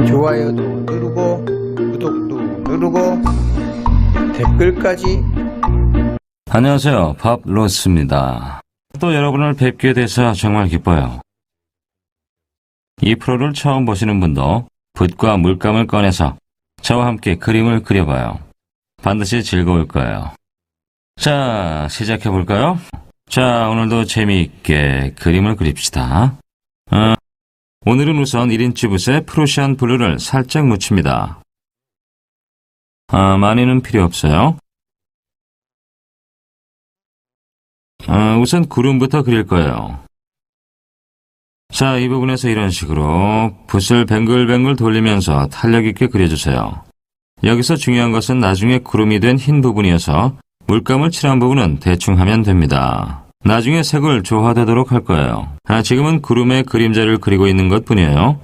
좋아요도 누르고 구독도 누르고 댓글까지. 안녕하세요. 밥로스입니다. 또 여러분을 뵙게 돼서 정말 기뻐요. 이 프로를 처음 보시는 분도 붓과 물감을 꺼내서 저와 함께 그림을 그려봐요. 반드시 즐거울 거예요. 자, 시작해볼까요? 자, 오늘도 재미있게 그림을 그립시다. 오늘은 우선 1인치 붓에 프루시안 블루를 살짝 묻힙니다. 많이는 필요 없어요. 우선 구름부터 그릴 거예요. 자, 이 부분에서 이런 식으로 붓을 뱅글뱅글 돌리면서 탄력 있게 그려주세요. 여기서 중요한 것은 나중에 구름이 된 흰 부분이어서 물감을 칠한 부분은 대충 하면 됩니다. 나중에 색을 조화되도록 할 거예요. 지금은 구름의 그림자를 그리고 있는 것 뿐이에요.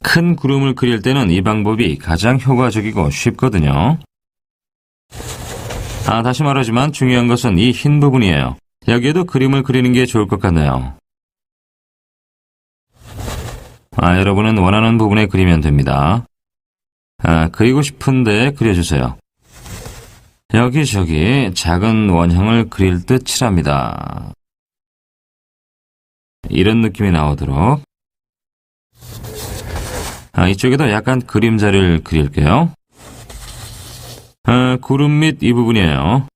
큰 구름을 그릴 때는 이 방법이 가장 효과적이고 쉽거든요. 다시 말하지만 중요한 것은 이 흰 부분이에요. 여기에도 그림을 그리는 게 좋을 것 같네요. 여러분은 원하는 부분에 그리면 됩니다. 그리고 싶은 데에 그려주세요. 여기저기 작은 원형을 그릴 듯 칠합니다. 이런 느낌이 나오도록. 이쪽에도 약간 그림자를 그릴게요. 구름 밑 이 부분이에요.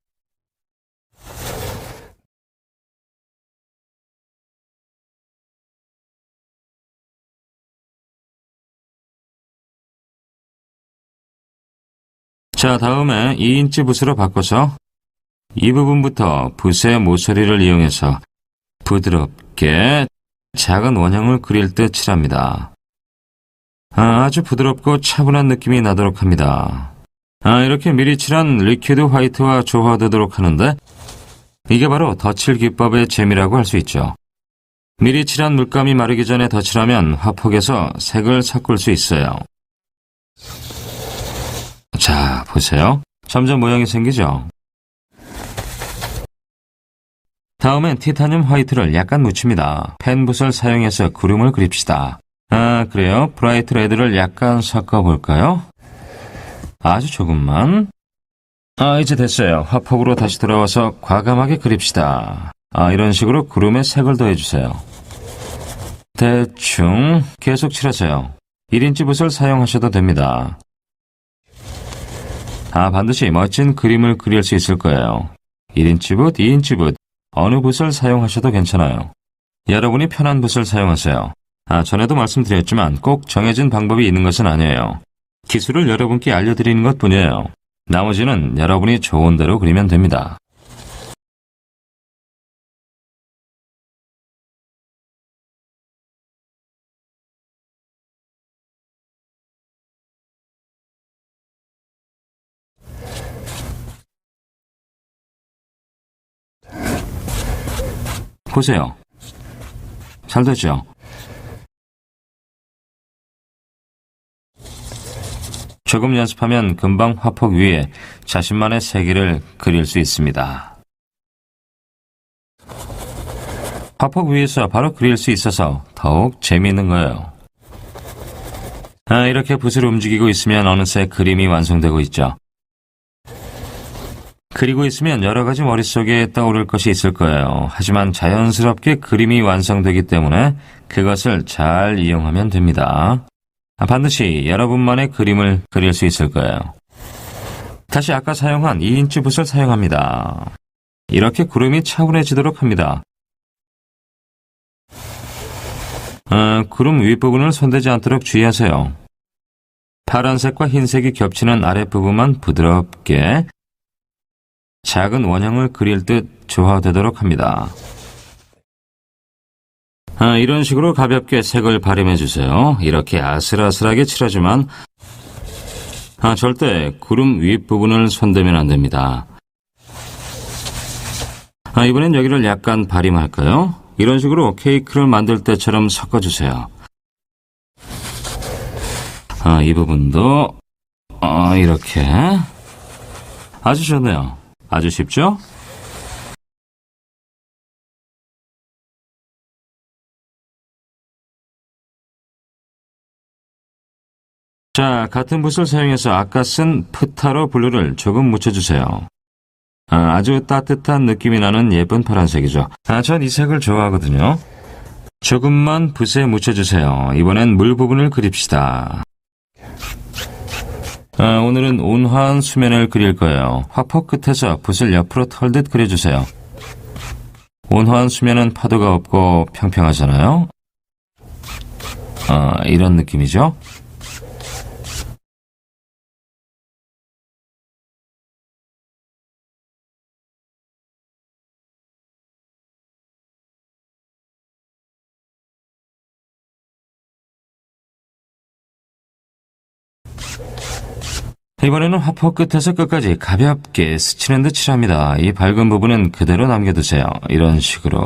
자, 다음에 2인치 붓으로 바꿔서 이 부분부터 붓의 모서리를 이용해서 부드럽게 작은 원형을 그릴 듯 칠합니다. 아주 부드럽고 차분한 느낌이 나도록 합니다. 이렇게 미리 칠한 리퀴드 화이트와 조화되도록 하는데 이게 바로 덧칠 기법의 재미라고 할 수 있죠. 미리 칠한 물감이 마르기 전에 덧칠하면 화폭에서 색을 섞을 수 있어요. 자, 보세요. 점점 모양이 생기죠? 다음엔 티타늄 화이트를 약간 묻힙니다. 펜붓을 사용해서 구름을 그립시다. 그래요. 브라이트 레드를 약간 섞어볼까요? 아주 조금만. 이제 됐어요. 화폭으로 다시 돌아와서 과감하게 그립시다. 이런 식으로 구름에 색을 더해주세요. 대충 계속 칠하세요. 1인치 붓을 사용하셔도 됩니다. 반드시 멋진 그림을 그릴 수 있을 거예요. 1인치 붓, 2인치 붓, 어느 붓을 사용하셔도 괜찮아요. 여러분이 편한 붓을 사용하세요. 전에도 말씀드렸지만 꼭 정해진 방법이 있는 것은 아니에요. 기술을 여러분께 알려드리는 것 뿐이에요. 나머지는 여러분이 좋은 대로 그리면 됩니다. 보세요. 잘 됐죠? 조금 연습하면 금방 화폭 위에 자신만의 세계를 그릴 수 있습니다. 화폭 위에서 바로 그릴 수 있어서 더욱 재미있는 거예요. 이렇게 붓을 움직이고 있으면 어느새 그림이 완성되고 있죠. 그리고 있으면 여러 가지 머릿속에 떠오를 것이 있을 거예요. 하지만 자연스럽게 그림이 완성되기 때문에 그것을 잘 이용하면 됩니다. 반드시 여러분만의 그림을 그릴 수 있을 거예요. 다시 아까 사용한 2인치 붓을 사용합니다. 이렇게 구름이 차분해지도록 합니다. 구름 윗부분을 손대지 않도록 주의하세요. 파란색과 흰색이 겹치는 아랫부분만 부드럽게 작은 원형을 그릴 듯 조화되도록 합니다. 이런 식으로 가볍게 색을 발림해주세요. 이렇게 아슬아슬하게 칠하지만 절대 구름 윗부분을 손대면 안됩니다. 이번엔 여기를 약간 발림할까요? 이런 식으로 케이크를 만들 때처럼 섞어주세요. 이 부분도 이렇게. 아주 좋네요. 아주 쉽죠? 자, 같은 붓을 사용해서 아까 쓴 프타로 블루를 조금 묻혀주세요. 아주 따뜻한 느낌이 나는 예쁜 파란색이죠. 전 이 색을 좋아하거든요. 조금만 붓에 묻혀주세요. 이번엔 물 부분을 그립시다. 오늘은 온화한 수면을 그릴 거예요. 화폭 끝에서 붓을 옆으로 털듯 그려주세요. 온화한 수면은 파도가 없고 평평하잖아요. 이런 느낌이죠. 이번에는 화폭 끝에서 끝까지 가볍게 스치는 듯 칠합니다. 이 밝은 부분은 그대로 남겨두세요. 이런 식으로.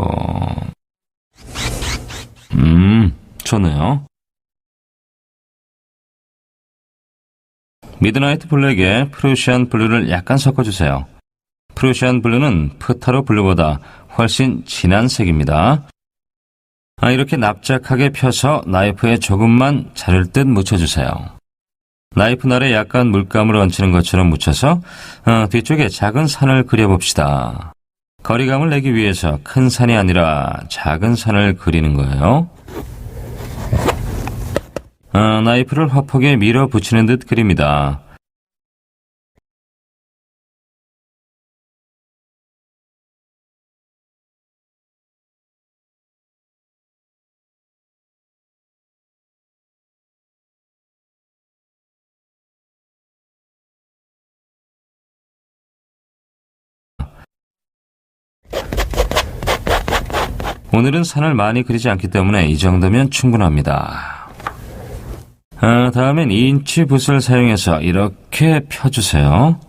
좋네요. 미드나이트 블랙에 프루시안 블루를 약간 섞어주세요. 프루시안 블루는 프타로 블루보다 훨씬 진한 색입니다. 이렇게 납작하게 펴서 나이프에 조금만 자를 듯 묻혀주세요. 나이프 날에 약간 물감을 얹히는 것처럼 묻혀서 뒤쪽에 작은 산을 그려봅시다. 거리감을 내기 위해서 큰 산이 아니라 작은 산을 그리는 거예요. 나이프를 화폭에 밀어붙이는 듯 그립니다. 오늘은 산을 많이 그리지 않기 때문에 이 정도면 충분합니다. 다음엔 2인치 붓을 사용해서 이렇게 펴주세요.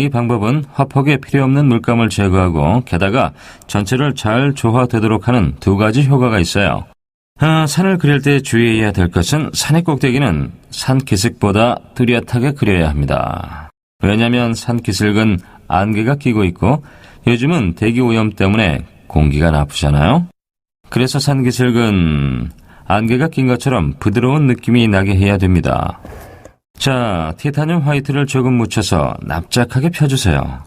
이 방법은 화폭에 필요없는 물감을 제거하고 게다가 전체를 잘 조화되도록 하는 두 가지 효과가 있어요. 산을 그릴 때 주의해야 될 것은 산의 꼭대기는 산기슭보다 뚜렷하게 그려야 합니다. 왜냐하면 산기슭은 안개가 끼고 있고 요즘은 대기오염 때문에 공기가 나쁘잖아요. 그래서 산기슭은 안개가 낀 것처럼 부드러운 느낌이 나게 해야 됩니다. 자, 티타늄 화이트를 조금 묻혀서 납작하게 펴주세요.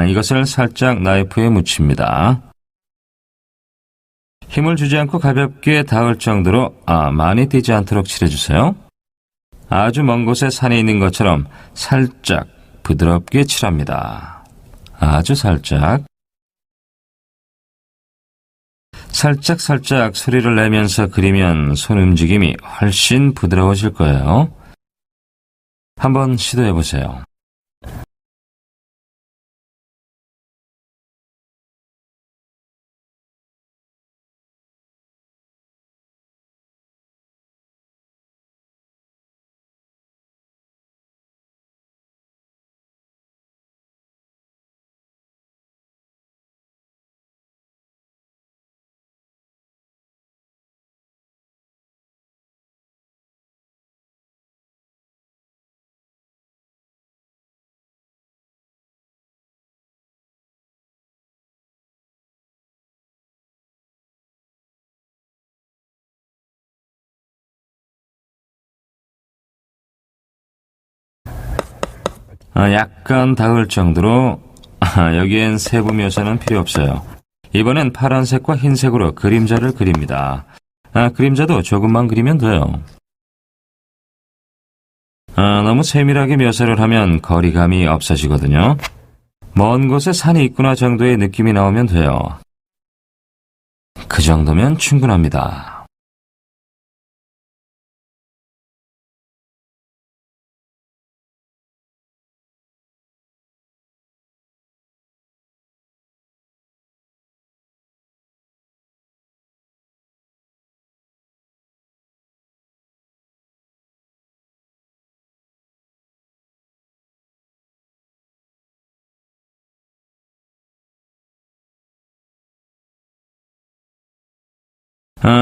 이것을 살짝 나이프에 묻힙니다. 힘을 주지 않고 가볍게 닿을 정도로 많이 띄지 않도록 칠해주세요. 아주 먼 곳에 산이 있는 것처럼 살짝 부드럽게 칠합니다. 아주 살짝 소리를 내면서 그리면 손 움직임이 훨씬 부드러워질 거예요. 한번 시도해보세요. 약간 닿을 정도로 여기엔 세부 묘사는 필요 없어요. 이번엔 파란색과 흰색으로 그림자를 그립니다. 그림자도 조금만 그리면 돼요. 너무 세밀하게 묘사를 하면 거리감이 없어지거든요. 먼 곳에 산이 있구나 정도의 느낌이 나오면 돼요. 그 정도면 충분합니다.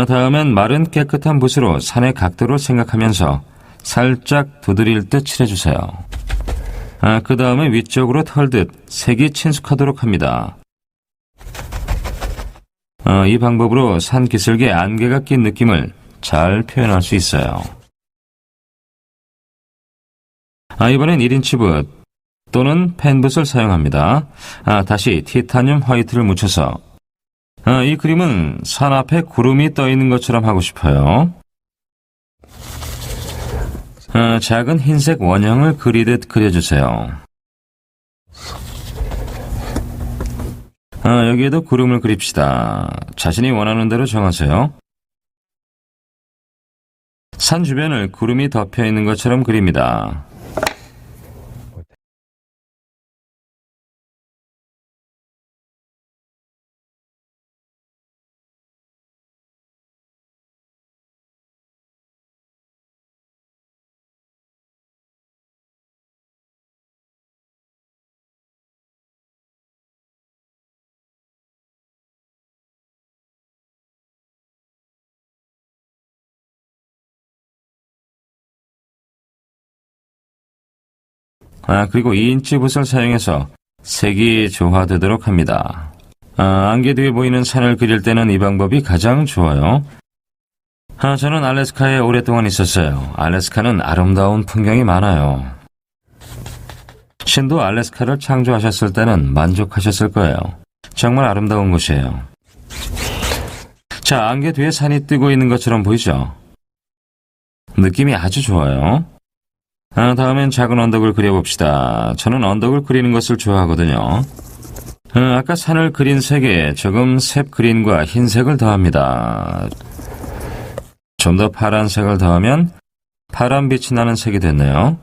다음엔 마른 깨끗한 붓으로 산의 각도를 생각하면서 살짝 두드릴 듯 칠해주세요. 그 다음에 위쪽으로 털듯 색이 친숙하도록 합니다. 이 방법으로 산 기슭에 안개가 낀 느낌을 잘 표현할 수 있어요. 이번엔 1인치 붓 또는 펜붓을 사용합니다. 다시 티타늄 화이트를 묻혀서 이 그림은 산 앞에 구름이 떠 있는 것처럼 하고 싶어요. 작은 흰색 원형을 그리듯 그려주세요. 여기에도 구름을 그립시다. 자신이 원하는 대로 정하세요. 산 주변을 구름이 덮여 있는 것처럼 그립니다. 그리고 2인치 붓을 사용해서 색이 조화되도록 합니다. 안개 뒤에 보이는 산을 그릴 때는 이 방법이 가장 좋아요. 저는 알래스카에 오랫동안 있었어요. 알래스카는 아름다운 풍경이 많아요. 신도 알래스카를 창조하셨을 때는 만족하셨을 거예요. 정말 아름다운 곳이에요. 자, 안개 뒤에 산이 뜨고 있는 것처럼 보이죠? 느낌이 아주 좋아요. 다음엔 작은 언덕을 그려봅시다. 저는 언덕을 그리는 것을 좋아하거든요. 아까 산을 그린 색에 조금 색 그린과 흰색을 더합니다. 좀 더 파란색을 더하면 파란빛이 나는 색이 됐네요.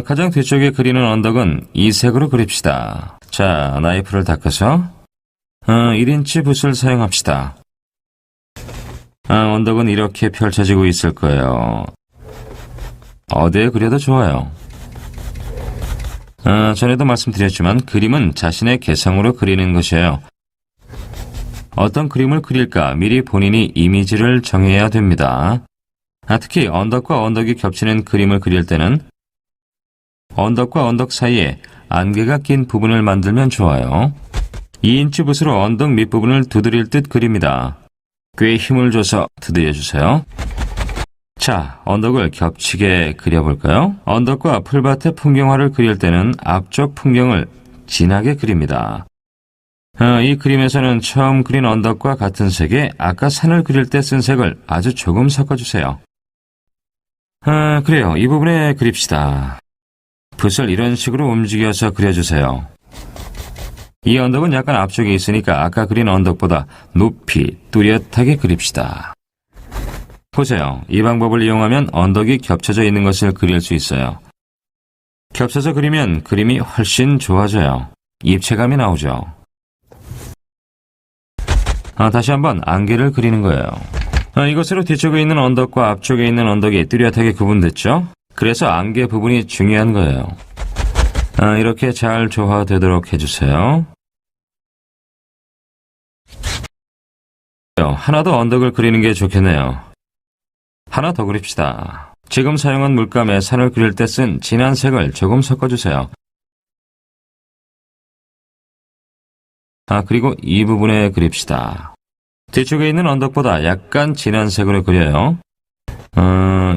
가장 뒤쪽에 그리는 언덕은 이 색으로 그립시다. 자, 나이프를 닦아서 1인치 붓을 사용합시다. 언덕은 이렇게 펼쳐지고 있을 거예요. 어디에 그려도 좋아요. 전에도 말씀드렸지만 그림은 자신의 개성으로 그리는 것이에요. 어떤 그림을 그릴까 미리 본인이 이미지를 정해야 됩니다. 특히 언덕과 언덕이 겹치는 그림을 그릴 때는 언덕과 언덕 사이에 안개가 낀 부분을 만들면 좋아요. 2인치 붓으로 언덕 밑부분을 두드릴 듯 그립니다. 꽤 힘을 줘서 두드려주세요. 자, 언덕을 겹치게 그려볼까요? 언덕과 풀밭의 풍경화를 그릴 때는 앞쪽 풍경을 진하게 그립니다. 이 그림에서는 처음 그린 언덕과 같은 색에 아까 산을 그릴 때 쓴 색을 아주 조금 섞어주세요. 그래요. 이 부분에 그립시다. 붓을 이런 식으로 움직여서 그려주세요. 이 언덕은 약간 앞쪽에 있으니까 아까 그린 언덕보다 높이 뚜렷하게 그립시다. 보세요. 이 방법을 이용하면 언덕이 겹쳐져 있는 것을 그릴 수 있어요. 겹쳐서 그리면 그림이 훨씬 좋아져요. 입체감이 나오죠. 다시 한번 안개를 그리는 거예요. 이것으로 뒤쪽에 있는 언덕과 앞쪽에 있는 언덕이 뚜렷하게 구분됐죠? 그래서 안개 부분이 중요한 거예요. 이렇게 잘 조화되도록 해주세요. 하나 더 언덕을 그리는 게 좋겠네요. 하나 더 그립시다. 지금 사용한 물감에 산을 그릴 때 쓴 진한 색을 조금 섞어주세요. 그리고 이 부분에 그립시다. 뒤쪽에 있는 언덕보다 약간 진한 색으로 그려요.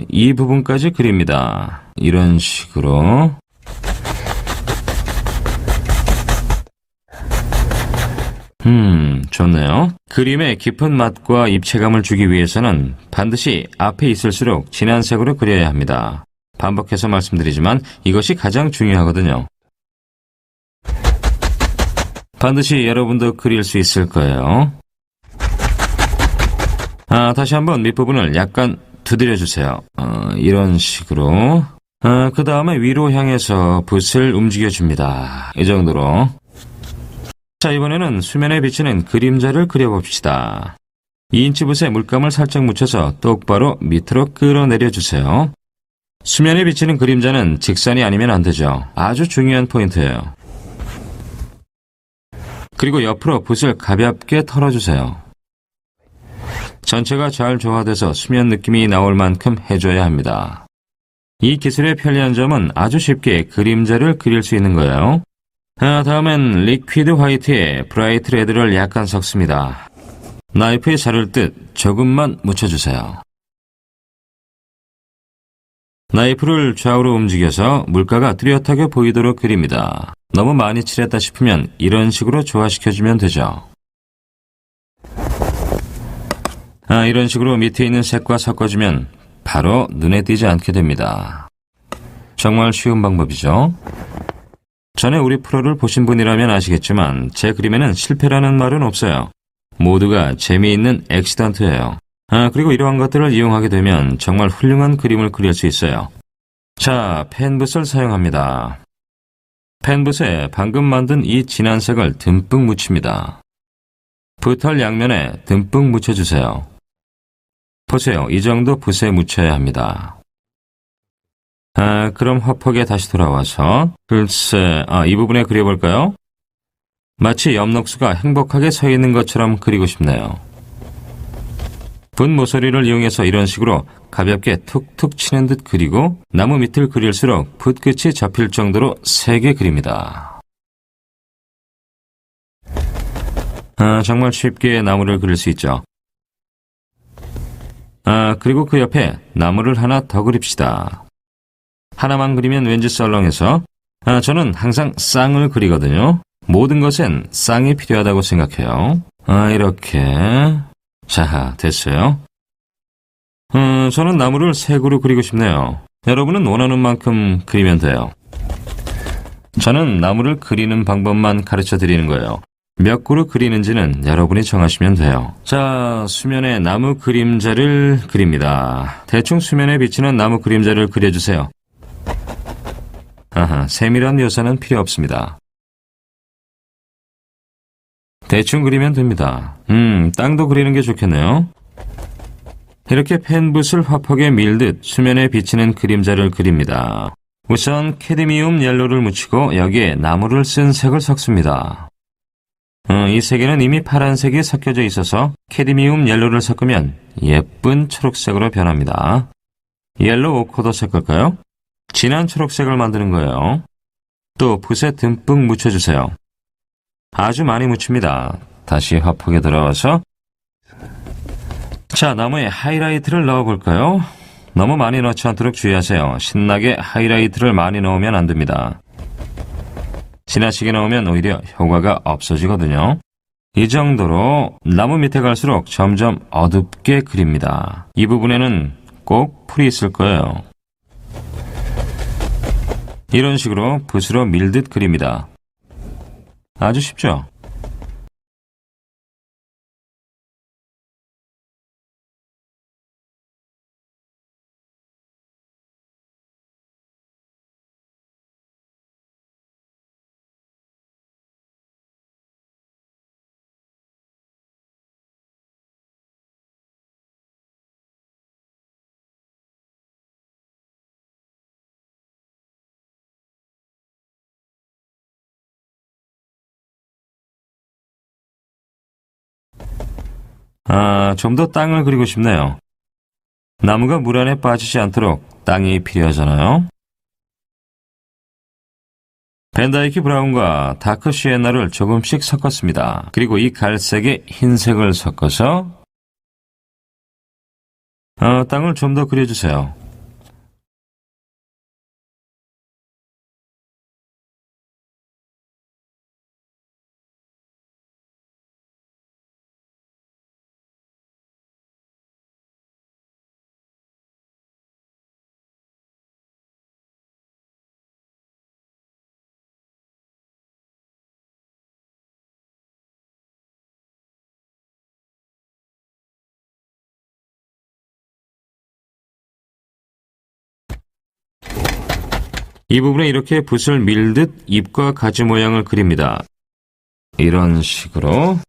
이 부분까지 그립니다. 이런 식으로. 좋네요. 그림에 깊은 맛과 입체감을 주기 위해서는 반드시 앞에 있을수록 진한 색으로 그려야 합니다. 반복해서 말씀드리지만 이것이 가장 중요하거든요. 반드시 여러분도 그릴 수 있을 거예요. 다시 한번 밑부분을 약간 두드려주세요. 이런 식으로. 그 다음에 위로 향해서 붓을 움직여줍니다. 이 정도로. 자, 이번에는 수면에 비치는 그림자를 그려봅시다. 2인치 붓에 물감을 살짝 묻혀서 똑바로 밑으로 끌어내려주세요. 수면에 비치는 그림자는 직선이 아니면 안 되죠. 아주 중요한 포인트예요. 그리고 옆으로 붓을 가볍게 털어주세요. 전체가 잘 조화돼서 수면 느낌이 나올 만큼 해줘야 합니다. 이 기술의 편리한 점은 아주 쉽게 그림자를 그릴 수 있는 거예요. 다음엔 리퀴드 화이트에 브라이트 레드를 약간 섞습니다. 나이프에 자를 듯 조금만 묻혀주세요. 나이프를 좌우로 움직여서 물가가 뚜렷하게 보이도록 그립니다. 너무 많이 칠했다 싶으면 이런 식으로 조화시켜주면 되죠. 이런 식으로 밑에 있는 색과 섞어주면 바로 눈에 띄지 않게 됩니다. 정말 쉬운 방법이죠. 전에 우리 프로를 보신 분이라면 아시겠지만 제 그림에는 실패라는 말은 없어요. 모두가 재미있는 액시던트예요. 그리고 이러한 것들을 이용하게 되면 정말 훌륭한 그림을 그릴 수 있어요. 자, 펜붓을 사용합니다. 펜붓에 방금 만든 이 진한 색을 듬뿍 묻힙니다. 붓털 양면에 듬뿍 묻혀주세요. 보세요. 이 정도 붓에 묻혀야 합니다. 그럼 화폭에 다시 돌아와서 글쎄, 이 부분에 그려볼까요? 마치 엽록수가 행복하게 서 있는 것처럼 그리고 싶네요. 붓 모서리를 이용해서 이런 식으로 가볍게 툭툭 치는 듯 그리고 나무 밑을 그릴수록 붓 끝이 접힐 정도로 세게 그립니다. 정말 쉽게 나무를 그릴 수 있죠. 그리고 그 옆에 나무를 하나 더 그립시다. 하나만 그리면 왠지 썰렁해서 저는 항상 쌍을 그리거든요. 모든 것엔 쌍이 필요하다고 생각해요. 이렇게. 자, 됐어요. 저는 나무를 색으로 그리고 싶네요. 여러분은 원하는 만큼 그리면 돼요. 저는 나무를 그리는 방법만 가르쳐 드리는 거예요. 몇 그루 그리는지는 여러분이 정하시면 돼요. 자, 수면에 나무 그림자를 그립니다. 대충 수면에 비치는 나무 그림자를 그려주세요. 세밀한 묘사는 필요 없습니다. 대충 그리면 됩니다. 땅도 그리는 게 좋겠네요. 이렇게 펜붓을 화폭에 밀듯 수면에 비치는 그림자를 그립니다. 우선 캐드미움 옐로를 묻히고 여기에 나무를 쓴 색을 섞습니다. 이 색에는 이미 파란색이 섞여져 있어서 캐드미움 옐로를 섞으면 예쁜 초록색으로 변합니다. 옐로 오코도 섞을까요? 진한 초록색을 만드는 거예요. 또 붓에 듬뿍 묻혀주세요. 아주 많이 묻힙니다. 다시 화폭에 들어와서 자, 나무에 하이라이트를 넣어볼까요? 너무 많이 넣지 않도록 주의하세요. 신나게 하이라이트를 많이 넣으면 안 됩니다. 지나치게 넣으면 오히려 효과가 없어지거든요. 이 정도로 나무 밑에 갈수록 점점 어둡게 그립니다. 이 부분에는 꼭 풀이 있을 거예요. 이런 식으로 붓으로 밀듯 그립니다. 아주 쉽죠? 좀 더 땅을 그리고 싶네요. 나무가 물 안에 빠지지 않도록 땅이 필요하잖아요. 벤다이크 브라운과 다크 시에나를 조금씩 섞었습니다. 그리고 이 갈색에 흰색을 섞어서 땅을 좀 더 그려주세요. 이 부분에 이렇게 붓을 밀듯 잎과 가지 모양을 그립니다. 이런 식으로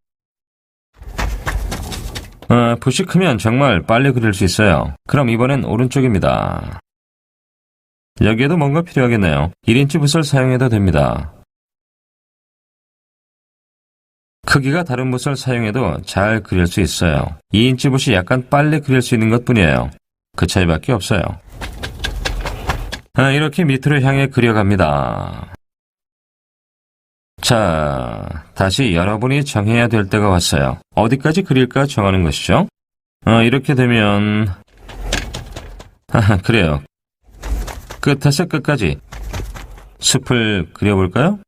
붓이 크면 정말 빨리 그릴 수 있어요. 그럼 이번엔 오른쪽입니다. 여기에도 뭔가 필요하겠네요. 1인치 붓을 사용해도 됩니다. 크기가 다른 붓을 사용해도 잘 그릴 수 있어요. 2인치 붓이 약간 빨리 그릴 수 있는 것 뿐이에요. 그 차이밖에 없어요. 이렇게 밑으로 향해 그려갑니다. 자, 다시 여러분이 정해야 될 때가 왔어요. 어디까지 그릴까 정하는 것이죠. 이렇게 되면 그래요. 끝에서 끝까지 숲을 그려볼까요?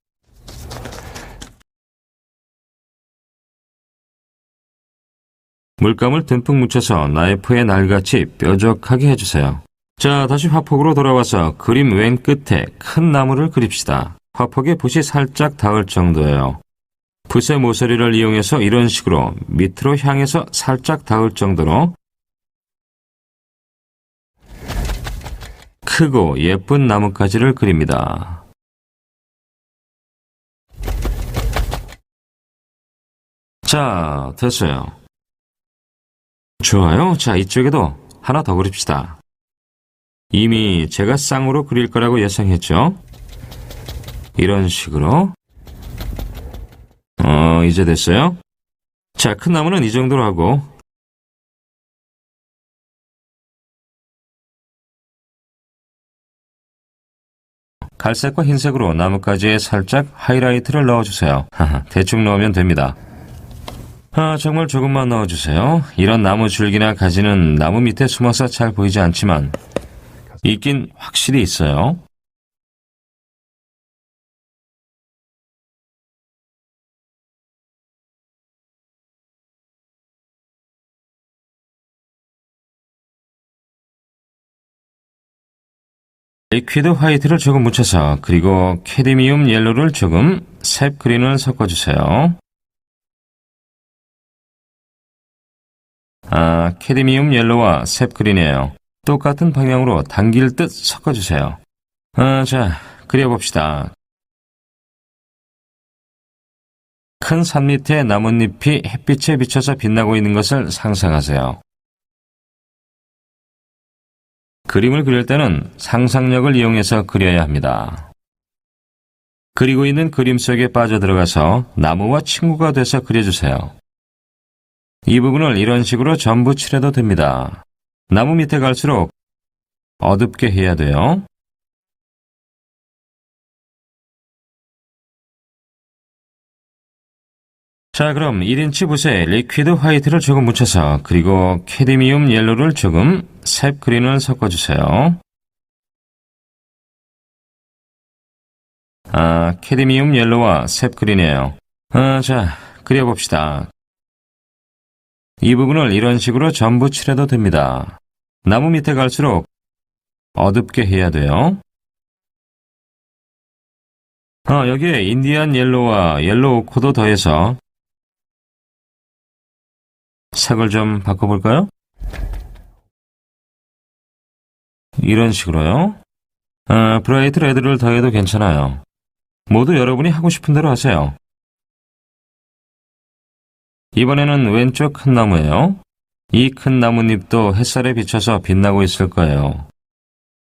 물감을 듬뿍 묻혀서 나이프에 날같이 뾰족하게 해주세요. 자, 다시 화폭으로 돌아와서 그림 왼 끝에 큰 나무를 그립시다. 화폭에 붓이 살짝 닿을 정도예요. 붓의 모서리를 이용해서 이런 식으로 밑으로 향해서 살짝 닿을 정도로 크고 예쁜 나뭇가지를 그립니다. 자, 됐어요. 좋아요. 자, 이쪽에도 하나 더 그립시다. 이미 제가 쌍으로 그릴 거라고 예상했죠? 이런 식으로. 이제 됐어요? 자, 큰 나무는 이 정도로 하고, 갈색과 흰색으로 나뭇가지에 살짝 하이라이트를 넣어주세요. 대충 넣으면 됩니다. 정말 조금만 넣어주세요. 이런 나무 줄기나 가지는 나무 밑에 숨어서 잘 보이지 않지만 있긴 확실히 있어요. 리퀴드 화이트를 조금 묻혀서 그리고 캐드미움 옐로를 조금 색 그린을 섞어주세요. 캐드미움 옐로와 색 그린이에요. 똑같은 방향으로 당길 듯 섞어주세요. 자, 그려봅시다. 큰 산 밑에 나뭇잎이 햇빛에 비쳐서 빛나고 있는 것을 상상하세요. 그림을 그릴 때는 상상력을 이용해서 그려야 합니다. 그리고 있는 그림 속에 빠져들어가서 나무와 친구가 돼서 그려주세요. 이 부분을 이런 식으로 전부 칠해도 됩니다. 나무 밑에 갈수록 어둡게 해야 돼요. 자, 그럼 1인치 붓에 리퀴드 화이트를 조금 묻혀서 그리고 캐드미움 옐로를 조금 색 그린을 섞어주세요. 캐드미움 옐로와 색 그린이에요. 자, 그려봅시다. 이 부분을 이런 식으로 전부 칠해도 됩니다. 나무 밑에 갈수록 어둡게 해야 돼요. 여기에 인디안 옐로와 옐로우 오코도 더해서 색을 좀 바꿔볼까요? 이런 식으로요. 브라이트 레드를 더해도 괜찮아요. 모두 여러분이 하고 싶은 대로 하세요. 이번에는 왼쪽 큰 나무예요. 이 큰 나뭇잎도 햇살에 비춰서 빛나고 있을 거예요.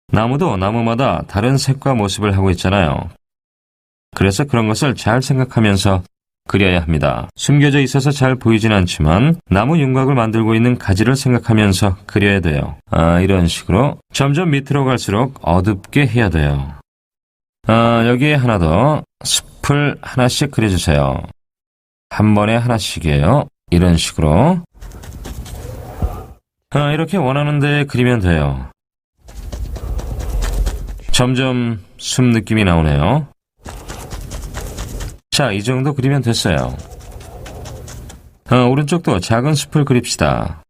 나무도 나무마다 다른 색과 모습을 하고 있잖아요. 그래서 그런 것을 잘 생각하면서 그려야 합니다. 숨겨져 있어서 잘 보이진 않지만 나무 윤곽을 만들고 있는 가지를 생각하면서 그려야 돼요. 이런 식으로 점점 밑으로 갈수록 어둡게 해야 돼요. 여기에 하나 더 숲을 하나씩 그려주세요. 한 번에 하나씩이에요. 이런 식으로. 이렇게 원하는 데 그리면 돼요. 점점 숲 느낌이 나오네요. 자, 이 정도 그리면 됐어요. 오른쪽도 작은 숲을 그립시다.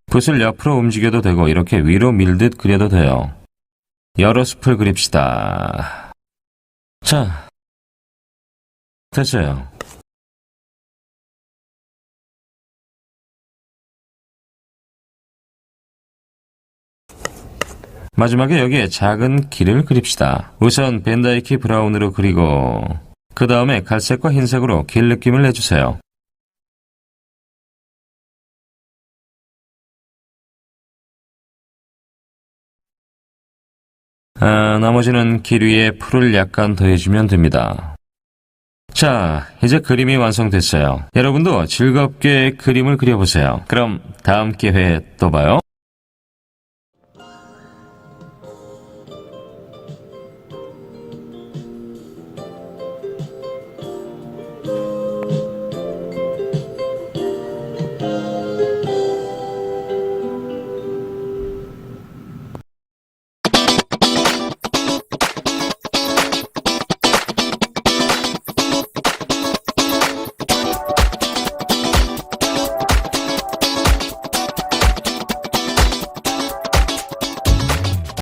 붓을 옆으로 움직여도 되고 이렇게 위로 밀듯 그려도 돼요. 여러 숲을 그립시다. 자, 됐어요. 마지막에 여기에 작은 길을 그립시다. 우선 벤다이키 브라운으로 그리고 그 다음에 갈색과 흰색으로 길 느낌을 내주세요. 나머지는 길 위에 풀을 약간 더해주면 됩니다. 자, 이제 그림이 완성됐어요. 여러분도 즐겁게 그림을 그려보세요. 그럼 다음 기회에 또 봐요.